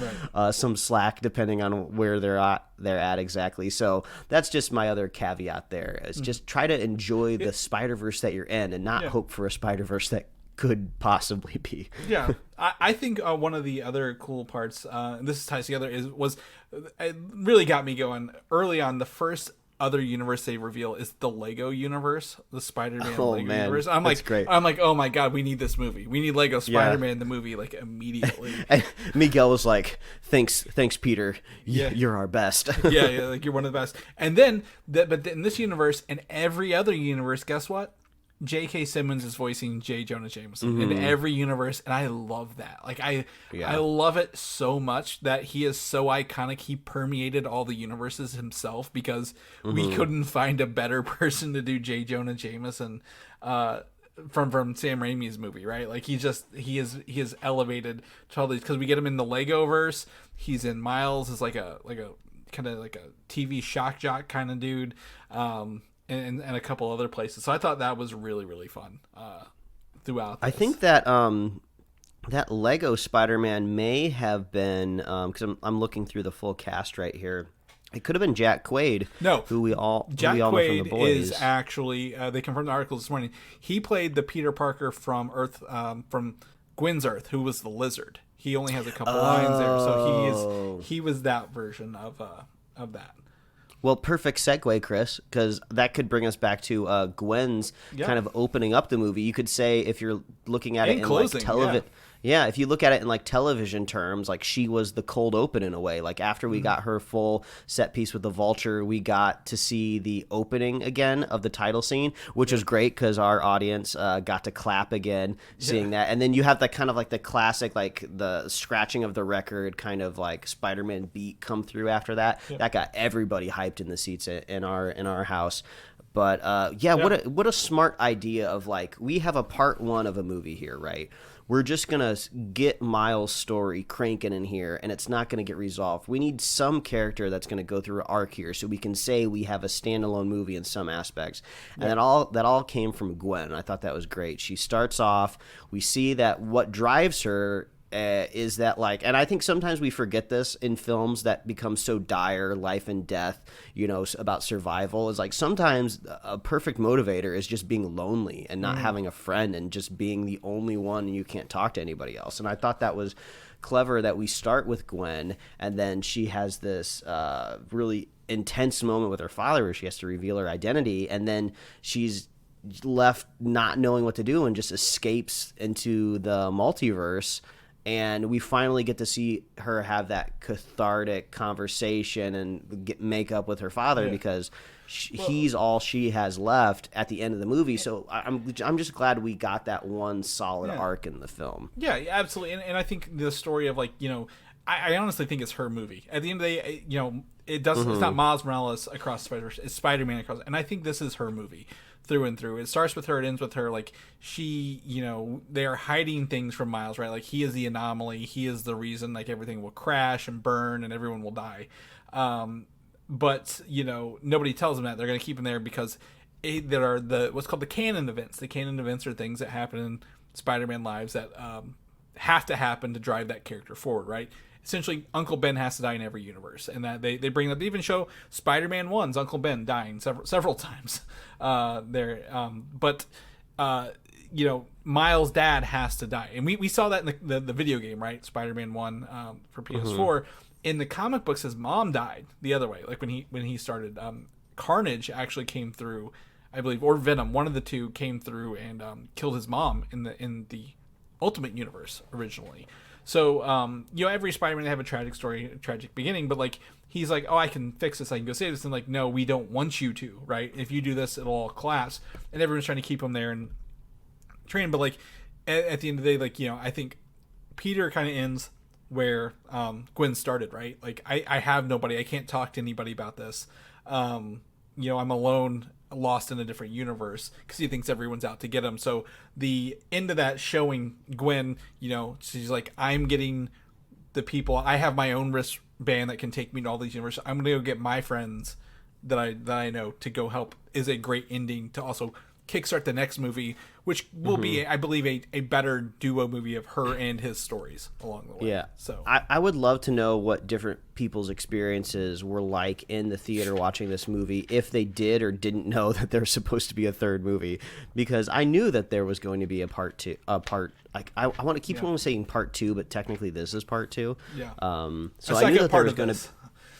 some slack depending on where they're at exactly. So that's just my other caveat there. Is just try to enjoy the Spider-Verse that you're in and not hope for a Spider-Verse that could possibly be. Yeah, I think one of the other cool parts, and this ties together, it really got me going early on. The first other universe they reveal is the Lego universe, the Spider-Man Lego universe. I'm like, great. I'm like, oh my god, we need this movie. We need Lego Spider-Man the movie like immediately. And Miguel was like, thanks, Peter. You're our best. yeah, like you're one of the best. And then, but in this universe and every other universe, guess what? J.K. Simmons is voicing J. Jonah Jameson in every universe, and I love that. Like I love it so much that he is so iconic. He permeated all the universes himself because we couldn't find a better person to do J. Jonah Jameson from Sam Raimi's movie, right? Like he is elevated to all these, because we get him in the Lego verse. He's in Miles as like a kind of like a TV shock jock kind of dude. And a couple other places. So I thought that was really, really fun throughout this. I think that that Lego Spider-Man may have been, because I'm looking through the full cast right here. It could have been Jack Quaid. No, who we all Jack know Quaid from The Boys. is actually. They confirmed the article this morning. He played the Peter Parker from Earth, from Gwen's Earth, who was the Lizard. He only has a couple lines there, so he was that version of that. Well, perfect segue, Chris, because that could bring us back to Gwen's kind of opening up the movie. You could say, if you're looking at it in closing, like television, if you look at it in like television terms, like she was the cold open in a way. Like after we got her full set piece with the Vulture, we got to see the opening again of the title scene, which was great because our audience got to clap again seeing that. And then you have that kind of like the classic, like the scratching of the record kind of like Spider-Man beat come through after that. That got everybody hyped in the seats in our house. But what a smart idea of like, we have a part one of a movie here, right? We're just going to get Miles' story cranking in here, and it's not going to get resolved. We need some character that's going to go through an arc here so we can say we have a standalone movie in some aspects. And that all came from Gwen. I thought that was great. She starts off, we see that what drives her is that like, and I think sometimes we forget this in films that become so dire, life and death, about survival, is like sometimes a perfect motivator is just being lonely and not having a friend and just being the only one and you can't talk to anybody else. And I thought that was clever that we start with Gwen and then she has this really intense moment with her father where she has to reveal her identity, and then she's left not knowing what to do and just escapes into the multiverse. And we finally get to see her have that cathartic conversation and make up with her father because he's all she has left at the end of the movie. So I'm just glad we got that one solid arc in the film. Yeah, absolutely. And I think the story of like, I honestly think it's her movie. At the end of the day, it doesn't. It's not Miles Morales across Spider-Verse. It's Spider-Man across. And I think this is her movie through and through. It starts with her. It ends with her. Like she, they are hiding things from Miles, right? Like he is the anomaly. He is the reason. Like everything will crash and burn and everyone will die. But nobody tells them that. They're going to keep him there because there are what's called the canon events. The canon events are things that happen in Spider-Man lives that have to happen to drive that character forward, right? Essentially, Uncle Ben has to die in every universe, and that they bring up. They even show Spider-Man 1's Uncle Ben dying several times Miles' dad has to die, and we saw that in the video game, right? Spider-Man 1 for PS4. In the comic books, his mom died the other way. Like when he started, Carnage actually came through, I believe, or Venom. One of the two came through and killed his mom in the Ultimate Universe originally. So, every Spider-Man, they have a tragic story, a tragic beginning, but, like, he's like, oh, I can fix this, I can go save this, and, like, no, we don't want you to, right? If you do this, it'll all collapse, and everyone's trying to keep him there and train him, but, like, at the end of the day, like, I think Peter kind of ends where Gwen started, right? Like, I have nobody, I can't talk to anybody about this, I'm alone, lost in a different universe because he thinks everyone's out to get him. So the end of that showing Gwen, she's like, I'm getting the people. I have my own wristband that can take me to all these universes. I'm gonna go get my friends that I know to go help. Is a great ending to also kickstart the next movie, which will be, I believe, a better duo movie of her and his stories along the way. Yeah. So I would love to know what different people's experiences were like in the theater watching this movie, if they did or didn't know that there's supposed to be a third movie, because I knew that there was going to be a part two. I want to keep on saying part two, but technically this is part two. Yeah. So I knew that there was going to.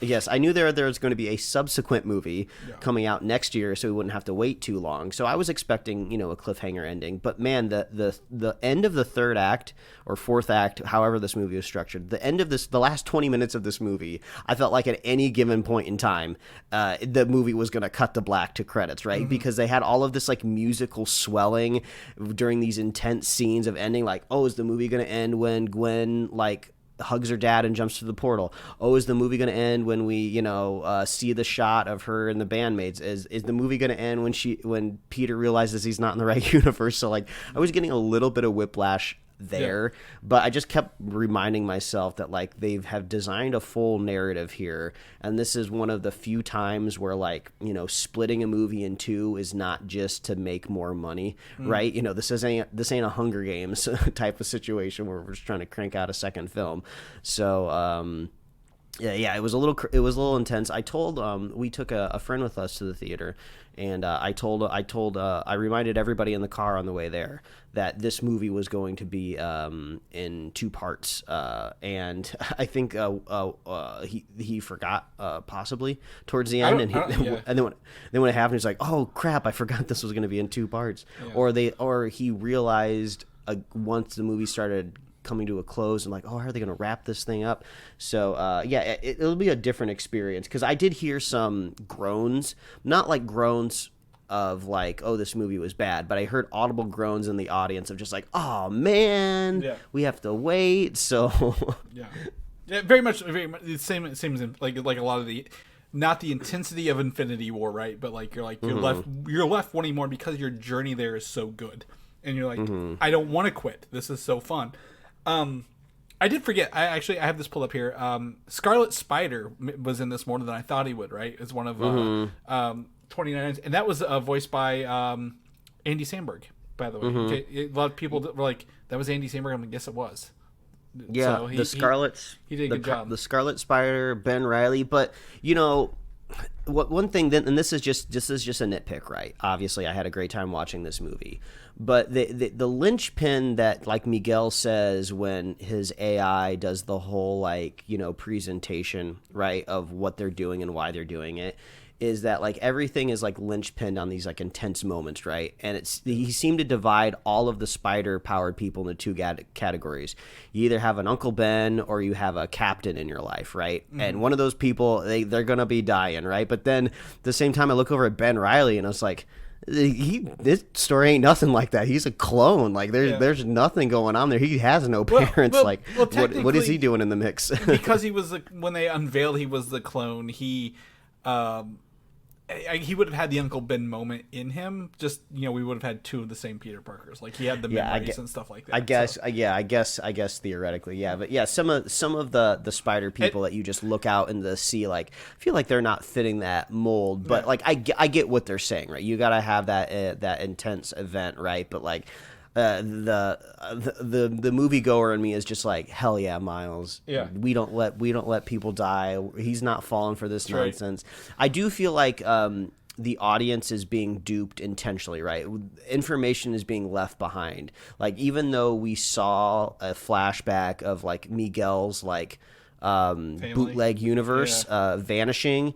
Yes, I knew there was going to be a subsequent movie coming out next year, so we wouldn't have to wait too long. So I was expecting, a cliffhanger ending. But man, the end of the third act or fourth act, however this movie was structured, the last 20 minutes of this movie, I felt like at any given point in time, the movie was going to cut to black to credits, right? Because they had all of this like musical swelling during these intense scenes of ending. Like, oh, is the movie going to end when Gwen hugs her dad and jumps through the portal? Oh, is the movie going to end when we see the shot of her and the bandmates? Is the movie going to end when Peter realizes he's not in the right universe? So like I was getting a little bit of whiplash there. But I just kept reminding myself that like they have designed a full narrative here, and this is one of the few times where like, you know, splitting a movie in two is not just to make more money, right? You know, this ain't a Hunger Games type of situation where we're just trying to crank out a second film. So yeah, it was a little intense. I told we took a friend with us to the theater, and I reminded everybody in the car on the way there that this movie was going to be in two parts, and I think he forgot possibly towards the end, and then when it happened, he's like, "Oh crap, I forgot this was going to be in two parts," or he realized once the movie started coming to a close and like, oh, how are they going to wrap this thing up? So it'll be a different experience, because I did hear some groans, not like groans of like, oh, this movie was bad, but I heard audible groans in the audience of just like, oh man, we have to wait. So yeah, very much the same as like a lot of the, not the intensity of Infinity War, right? But like you're left wanting more because your journey there is so good, and you're like, I don't want to quit. This is so fun. I did forget. I have this pulled up here. Scarlet Spider was in this more than I thought he would. Right, it's one of 29, and that was voiced by Andy Samberg. By the way, okay, a lot of people were like, "That was Andy Samberg." I guess it was. Yeah, so he did a good job. The Scarlet Spider, Ben Reilly, but you know. One thing then, and this is just a nitpick, right? Obviously, I had a great time watching this movie, but the linchpin that like Miguel says when his AI does the whole like, you know, presentation, right, of what they're doing and why they're doing it, is that like everything is like linchpinned on these like intense moments, right? And he seemed to divide all of the spider powered people into two categories. You either have an Uncle Ben or you have a captain in your life, right? And one of those people, they're gonna be dying, right? But then at the same time, I look over at Ben Reilly and I was like, this story ain't nothing like that. He's a clone. Like there's nothing going on there. He has no parents. What is he doing in the mix? Because he was when they unveiled he was the clone. He would have had the Uncle Ben moment in him. Just, you know, we would have had two of the same Peter Parkers. Like he had the memories and stuff like that. I guess theoretically, yeah. But yeah, some of the spider people that you just look out into the sea, like feel like they're not fitting that mold. But like I get what they're saying, right? You gotta have that intense event, right? But like. The moviegoer in me is just like, hell yeah, Miles. Yeah, we don't let people die. He's not falling for this nonsense. Right. I do feel like the audience is being duped intentionally, right? Information is being left behind. Like even though we saw a flashback of like Miguel's like bootleg universe vanishing.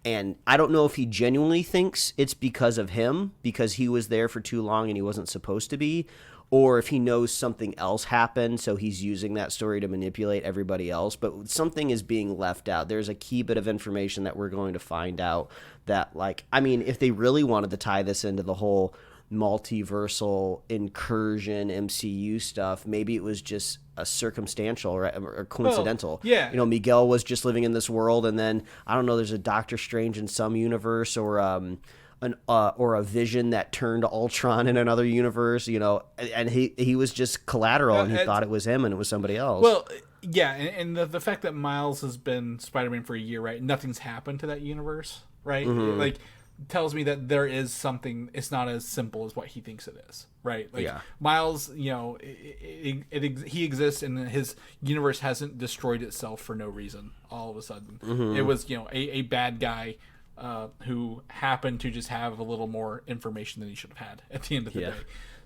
And I don't know if he genuinely thinks it's because of him, because he was there for too long and he wasn't supposed to be, or if he knows something else happened, so he's using that story to manipulate everybody else. But something is being left out. There's a key bit of information that we're going to find out that, like, I mean, if they really wanted to tie this into the whole multiversal incursion MCU stuff, maybe it was just a circumstantial or coincidental. Well, yeah, you know, Miguel was just living in this world, and then I don't know, there's a Doctor Strange in some universe, or a Vision that turned Ultron in another universe, you know, and he was just collateral, and he thought it was him and it was somebody else. Well, yeah, and the fact that Miles has been Spider-Man for a year, right? Nothing's happened to that universe, right? Like, tells me that there is something. It's not as simple as what he thinks it is, right? Like Miles, you know, he exists, and his universe hasn't destroyed itself for no reason. All of a sudden, it was, you know, a bad guy who happened to just have a little more information than he should have had at the end of the day.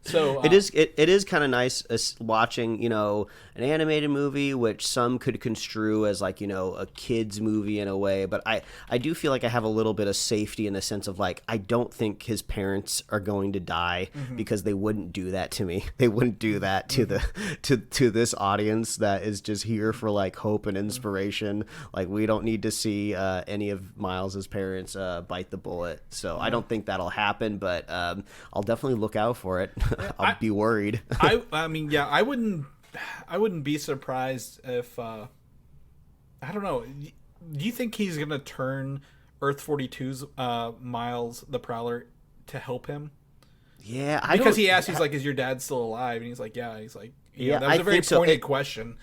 So it is kind of nice watching, you know, an animated movie, which some could construe as like, you know, a kid's movie in a way, but I do feel like I have a little bit of safety in the sense of like, I don't think his parents are going to die, because they wouldn't do that to me. They wouldn't do that to to this audience that is just here for like hope and inspiration. Like, we don't need to see any of Miles's parents bite the bullet. So I don't think that'll happen, but I'll definitely look out for it. I'll be worried. I mean, yeah, I wouldn't be surprised if I don't know. Do you think he's gonna turn Earth 42's Miles the Prowler to help him? Yeah, because he asked, he's like, "Is your dad still alive?" And he's like, "Yeah." And he's like, That was a very pointed question.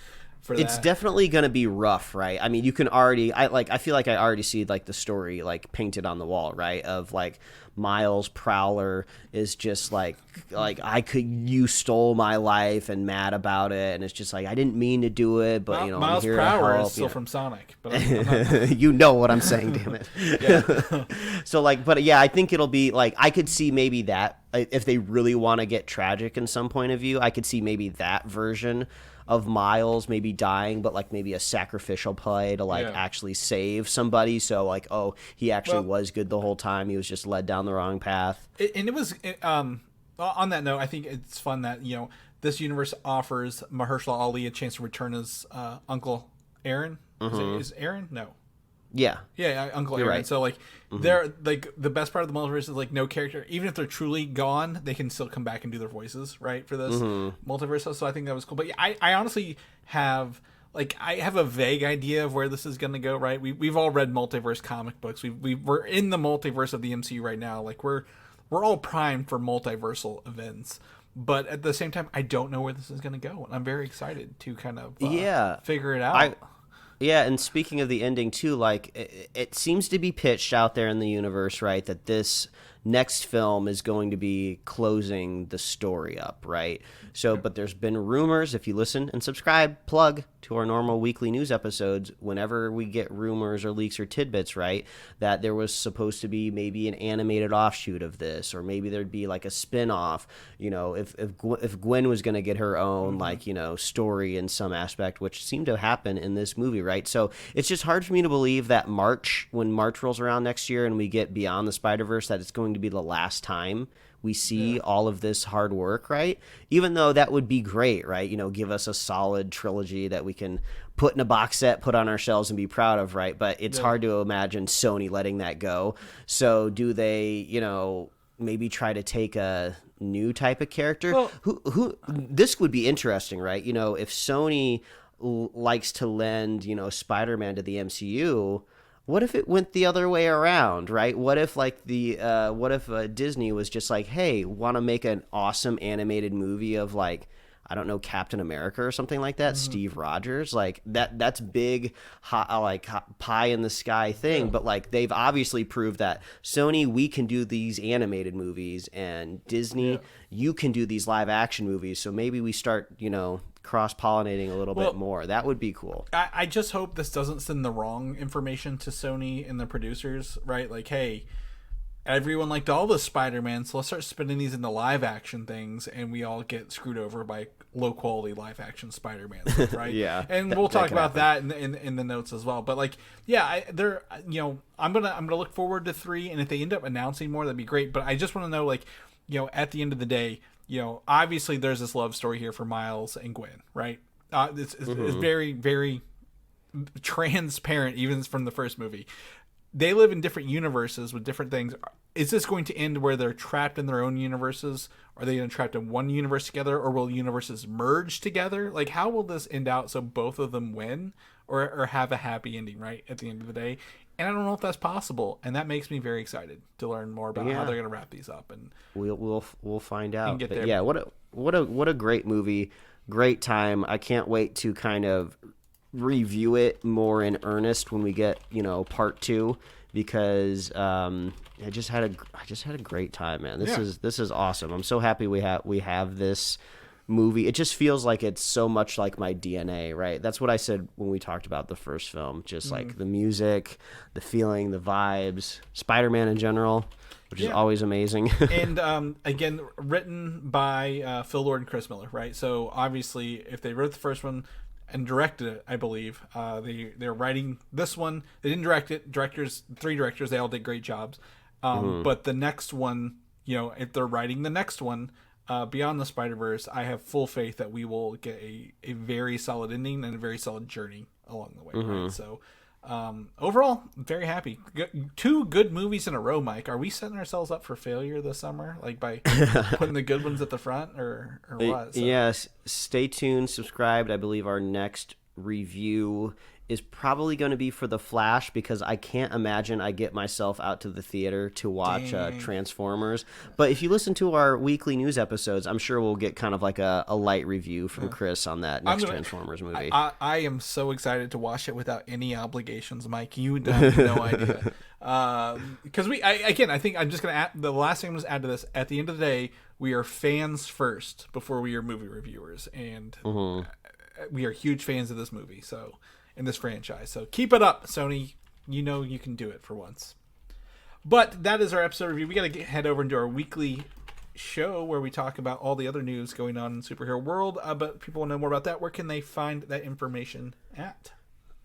It's definitely going to be rough, right? I mean, you can already, I feel like I already see like the story like painted on the wall, right? Of like Miles Prowler is just like you stole my life and mad about it, and it's just like I didn't mean to do it, but I'm Miles here Prowler to help. Is still from Sonic, but I'm not... you know what I'm saying, damn it. Yeah. So like, but yeah, I think it'll be like I could see maybe that if they really want to get tragic in some point of view, I could see maybe that version of Miles maybe dying, but like maybe a sacrificial play to like actually save somebody. So like, oh, he actually was good the whole time. He was just led down the wrong path. And it was on that note, I think it's fun that this universe offers Mahershala Ali a chance to return as Uncle Aaron. Is Aaron? No. Yeah, Uncle Aaron. Right. So like, they're like the best part of the multiverse is like no character, even if they're truly gone, they can still come back and do their voices, right, for this multiverse. So I think that was cool. But yeah, I honestly have a vague idea of where this is going to go. Right, we've all read multiverse comic books. We're in the multiverse of the MCU right now. Like we're all primed for multiversal events. But at the same time, I don't know where this is going to go, and I'm very excited to kind of figure it out. Yeah, and speaking of the ending too, like it seems to be pitched out there in the universe, right, that this next film is going to be closing the story up, right? So, but there's been rumors, if you listen and subscribe, plug to our normal weekly news episodes, whenever we get rumors or leaks or tidbits, right, that there was supposed to be maybe an animated offshoot of this, or maybe there'd be like a spin-off, if Gwen was going to get her own, story in some aspect, which seemed to happen in this movie, right? So it's just hard for me to believe that when March rolls around next year and we get Beyond the Spider-Verse, that it's going to be the last time we see all of this hard work, right? Even though that would be great, right? Give us a solid trilogy that we can put in a box set, put on our shelves, and be proud of, right? But it's hard to imagine Sony letting that go. So do they, maybe try to take a new type of character? Well, who this would be interesting, right? If Sony likes to lend, Spider-Man to the MCU, what if it went the other way around, right? What if Disney was just like, hey, want to make an awesome animated movie of like, I don't know, Captain America or something like that, Steve Rogers, like that's big, pie in the sky thing. But like they've obviously proved that Sony, we can do these animated movies, and Disney, you can do these live action movies. So maybe we start, cross-pollinating a little bit more. That would be cool. I just hope this doesn't send the wrong information to Sony and the producers, right? Like, hey, everyone liked all the Spider-Man, so let's start spinning these into live action things, and we all get screwed over by low-quality live action Spider-Man stuff, right? Yeah. And we'll talk about that in the notes as well. But like, I'm gonna look forward to 3, and if they end up announcing more, that'd be great. But I just want to know, like, at the end of the day, obviously there's this love story here for Miles and Gwen, right? It's very, very transparent, even from the first movie. They live in different universes with different things. Is this going to end where they're trapped in their own universes? Are they going to be trapped in one universe together, or will universes merge together? Like, how will this end out so both of them win or have a happy ending, right, at the end of the day? And I don't know if that's possible, and that makes me very excited to learn more about how they're going to wrap these up. And we'll find out. Get there. Yeah, what a great movie, great time. I can't wait to kind of review it more in earnest when we get part 2, because I just had a great time, man. This is awesome. I'm so happy we have this movie. It just feels like it's so much like my DNA, right? That's what I said when we talked about the first film. Just like the music, the feeling, the vibes, Spider-Man in general, which is always amazing. And again, written by Phil Lord and Chris Miller, right? So obviously, if they wrote the first one and directed it, I believe they're writing this one. They didn't direct it. 3 directors, they all did great jobs. But the next one, if they're writing the next one, Beyond the Spider-Verse, I have full faith that we will get a very solid ending and a very solid journey along the way. Right? So overall, I'm very happy. 2 good movies in a row, Mike. Are we setting ourselves up for failure this summer, like by putting the good ones at the front, or what? So. Yes. Stay tuned. Subscribed. I believe our next review is probably going to be for The Flash, because I can't imagine I get myself out to the theater to watch Transformers. But if you listen to our weekly news episodes, I'm sure we'll get kind of like a light review from Chris on that next Transformers movie. I am so excited to watch it without any obligations, Mike. You have no idea. Because I think I'm just going to add, the last thing I'm going to add to this, at the end of the day, we are fans first before we are movie reviewers. And we are huge fans of this movie, so in this franchise. So keep it up, Sony. You know you can do it for once. But that is our episode review. We got to head over into our weekly show where we talk about all the other news going on in the superhero world. But people want to know more about that. Where can they find that information at?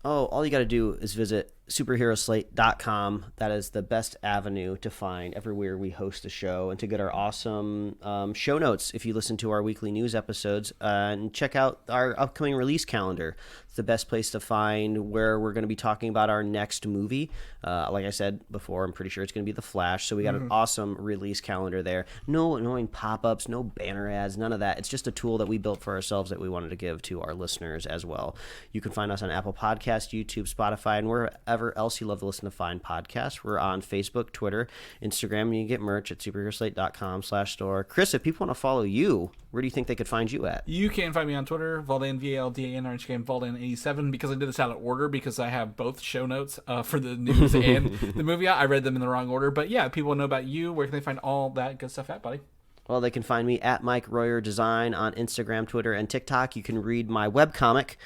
Oh, all you got to do is visit superheroslate.com. That is the best avenue to find everywhere we host a show, and to get our awesome show notes if you listen to our weekly news episodes, and check out our upcoming release calendar. It's the best place to find where we're going to be talking about our next movie. Like I said before, I'm pretty sure it's going to be The Flash, so we got an awesome release calendar there. No annoying pop-ups, no banner ads, none of that. It's just a tool that we built for ourselves that we wanted to give to our listeners as well. You can find us on Apple Podcasts, YouTube, Spotify, and wherever else you love to listen to fine podcasts. We're on Facebook, Twitter, Instagram, and you can get merch at superheroslate.com/store. Chris, if people want to follow you, where do you think they could find you at? You can find me on Twitter, Valdan, VALDAN, or Instagram, Valdan87, because I did this out of order, because I have both show notes for the news and the movie. I read them in the wrong order. But yeah, people want to know about you. Where can they find all that good stuff at, buddy? Well, they can find me at Mike Royer Design on Instagram, Twitter, and TikTok. You can read my webcomic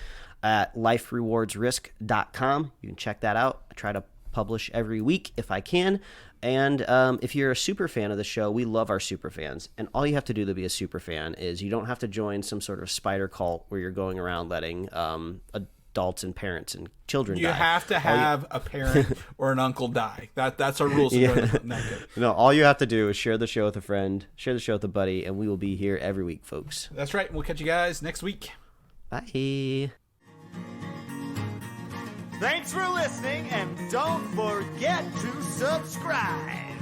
at liferewardsrisk.com. You can check that out. I try to publish every week if I can. And if you're a super fan of the show, we love our super fans. And all you have to do to be a super fan is you don't have to join some sort of spider cult where you're going around letting adults and parents and children die. You have to have a parent or an uncle die. That's our rules. No, all you have to do is share the show with a friend, share the show with a buddy, and we will be here every week, folks. That's right. We'll catch you guys next week. Bye. Thanks for listening, and don't forget to subscribe.